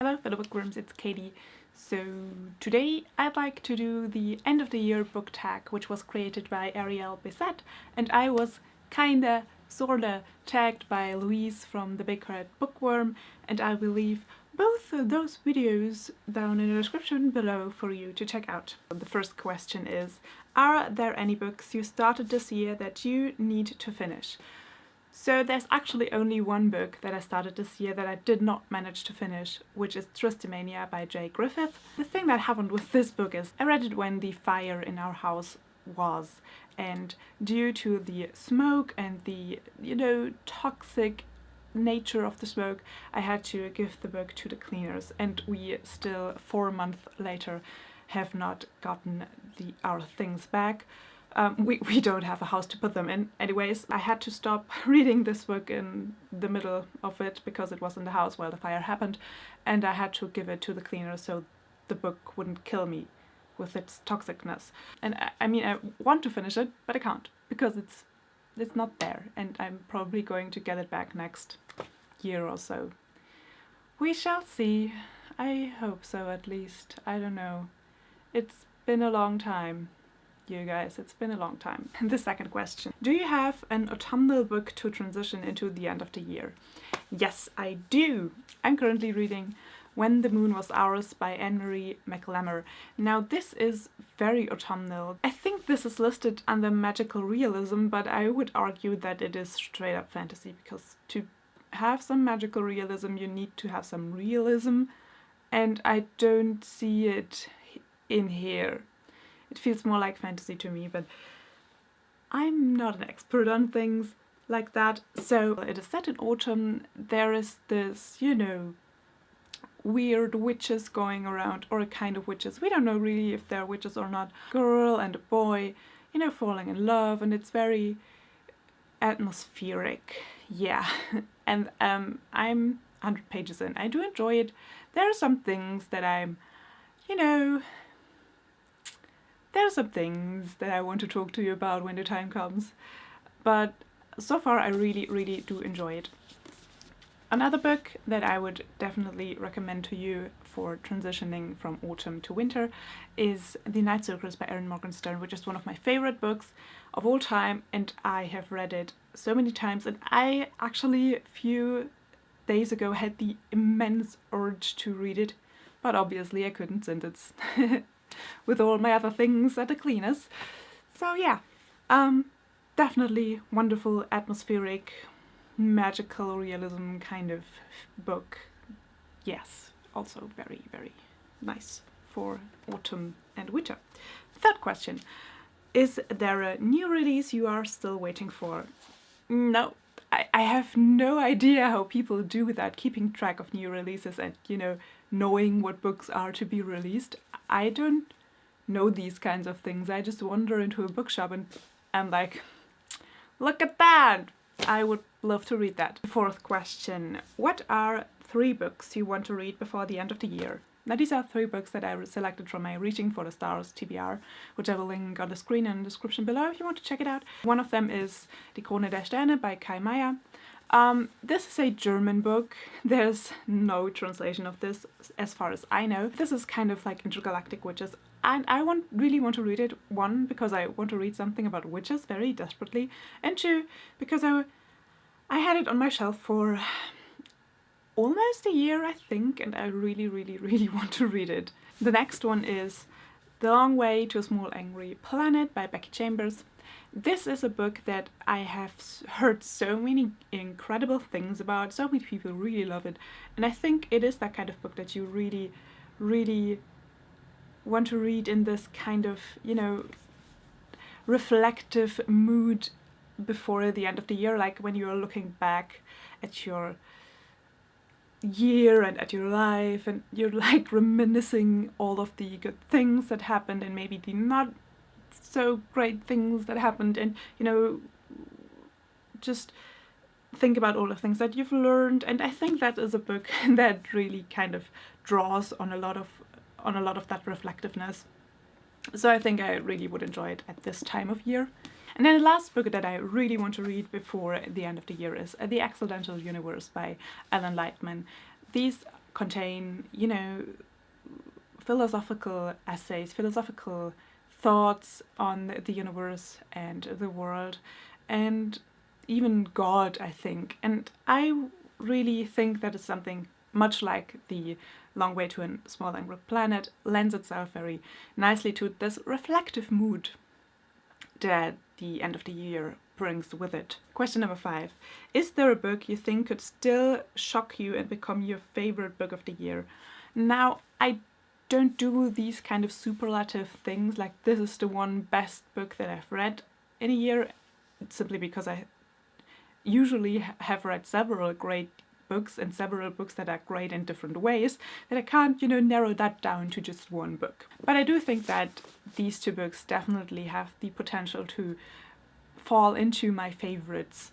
Hello fellow bookworms, it's Katie. So today I'd like to do the end of the year book tag, which was created by Ariel Bisset, and I was kinda, sorta tagged by Louise from the Big Red Bookworm, and I will leave both of those videos down in the description below for you to check out. The first question is, are there any books you started this year that you need to finish? So there's actually only one book that I started this year that I did not manage to finish, which is Tristamania by J. Griffith. The thing that happened with this book is I read it when the fire in our house was, and due to the smoke and the, toxic nature of the smoke, I had to give the book to the cleaners, and we still 4 months later have not gotten our things back. We don't have a house to put them in. Anyways, I had to stop reading this book in the middle of it because it was in the house while the fire happened, and I had to give it to the cleaner so the book wouldn't kill me with its toxicness. And I mean, I want to finish it, but I can't because it's not there, and I'm probably going to get it back next year or so. We shall see. I hope so, at least. I don't know. It's been a long time. You guys, it's been a long time. The second question. Do you have an autumnal book to transition into the end of the year? Yes, I do! I'm currently reading When the Moon Was Ours by Anne-Marie McLemmer. Now this is very autumnal. I think this is listed under magical realism, but I would argue that it is straight up fantasy, because to have some magical realism you need to have some realism, and I don't see it in here. It feels more like fantasy to me, but I'm not an expert on things like that. So it is set in autumn. There is this, weird witches going around, or a kind of witches. We don't know really if they're witches or not. Girl and a boy, falling in love, and it's very atmospheric. Yeah. And I'm 100 pages in. I do enjoy it. There are some things that I'm, there are some things that I want to talk to you about when the time comes, but so far I really, really do enjoy it. Another book that I would definitely recommend to you for transitioning from autumn to winter is The Night Circus by Erin Morgenstern, which is one of my favorite books of all time, and I have read it so many times, and I actually a few days ago had the immense urge to read it, but obviously I couldn't since it's with all my other things at the cleaners. So yeah, definitely wonderful, atmospheric, magical realism kind of book. Yes, also very, very nice for autumn and winter. Third question. Is there a new release you are still waiting for? No. I have no idea how people do without keeping track of new releases and, knowing what books are to be released. I don't know these kinds of things. I just wander into a bookshop and I'm like, look at that! I would love to read that. Fourth question. What are 3 books you want to read before the end of the year? Now these are 3 books that I selected from my Reaching for the Stars TBR, which I will link on the screen and in the description below if you want to check it out. One of them is Die Krone der Sterne by Kai Meier. This is a German book. There's no translation of this as far as I know. This is kind of like intergalactic witches, and I really want to read it. 1, because I want to read something about witches very desperately, and 2, because I had it on my shelf for almost a year, I think, and I really, really, really want to read it. The next one is The Long Way to a Small Angry Planet by Becky Chambers. This is a book that I have heard so many incredible things about. So many people really love it, and I think it is that kind of book that you really, really want to read in this kind of, reflective mood before the end of the year, like when you're looking back at your year and at your life, and you're like reminiscing all of the good things that happened and maybe the not so great things that happened, and just think about all the things that you've learned. And I think that is a book that really kind of draws on a lot of that reflectiveness. So I think I really would enjoy it at this time of year. And then the last book that I really want to read before the end of the year is The Accidental Universe by Alan Lightman. These contain, you know, philosophical essays, philosophical thoughts on the universe and the world, and even God, I think. And I really think that is something much like the Long Way to a Small Angry Planet lends itself very nicely to this reflective mood that the end of the year brings with it. Question number 5. Is there a book you think could still shock you and become your favorite book of the year? Now, I don't do these kind of superlative things like this is the one best book that I've read in a year, simply because I usually have read several great books and several books that are great in different ways, that I can't, you know, narrow that down to just one book. But I do think that these two books definitely have the potential to fall into my favorites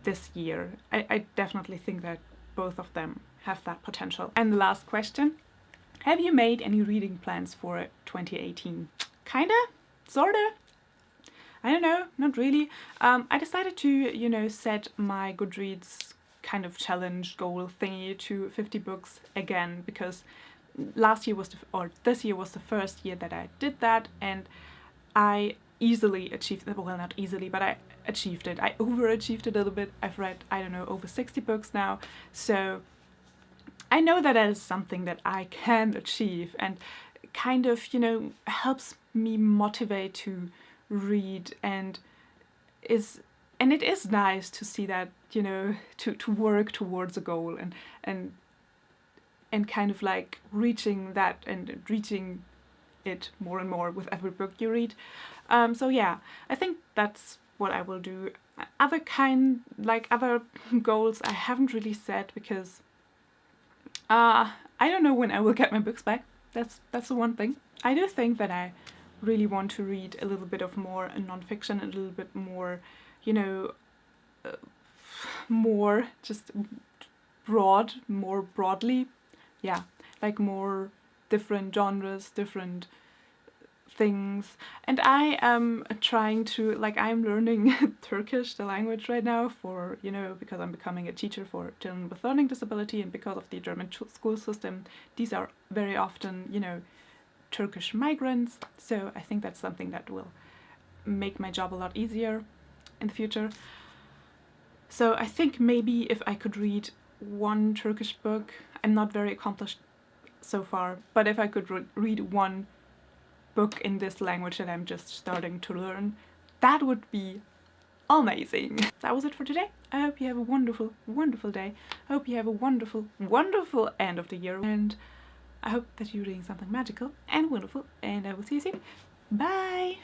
this year. I definitely think that both of them have that potential. And the last question, have you made any reading plans for 2018? Kinda? Sorta? I don't know, not really. I decided to, you know, set my Goodreads kind of challenge goal thingy to 50 books again, because this year was the first year that I did that, and I easily achieved it. Well, not easily, but I achieved it. I overachieved a little bit. I've read, I don't know, over 60 books now, so I know that is something that I can achieve, and kind of, you know, helps me motivate to read, and it is nice to see that, you know, to work towards a goal and kind of like reaching that and reaching it more and more with every book you read. So yeah, I think that's what I will do. Other goals I haven't really set, because I don't know when I will get my books back. That's the one thing. I do think that I really want to read a little bit of more non-fiction, a little bit more, you know, more just more broadly. Yeah, like more different genres, different things. And I am trying to, like, I'm learning Turkish, the language, right now, for, you know, because I'm becoming a teacher for children with learning disability, and because of the German school system, these are very often, you know, Turkish migrants. So I think that's something that will make my job a lot easier in the future. So I think maybe if I could read one Turkish book, I'm not very accomplished so far, but if I could read one book in this language that I'm just starting to learn, that would be amazing. That was it for today. I hope you have a wonderful, wonderful day. I hope you have a wonderful, wonderful end of the year, and I hope that you're doing something magical and wonderful, and I will see you soon. Bye!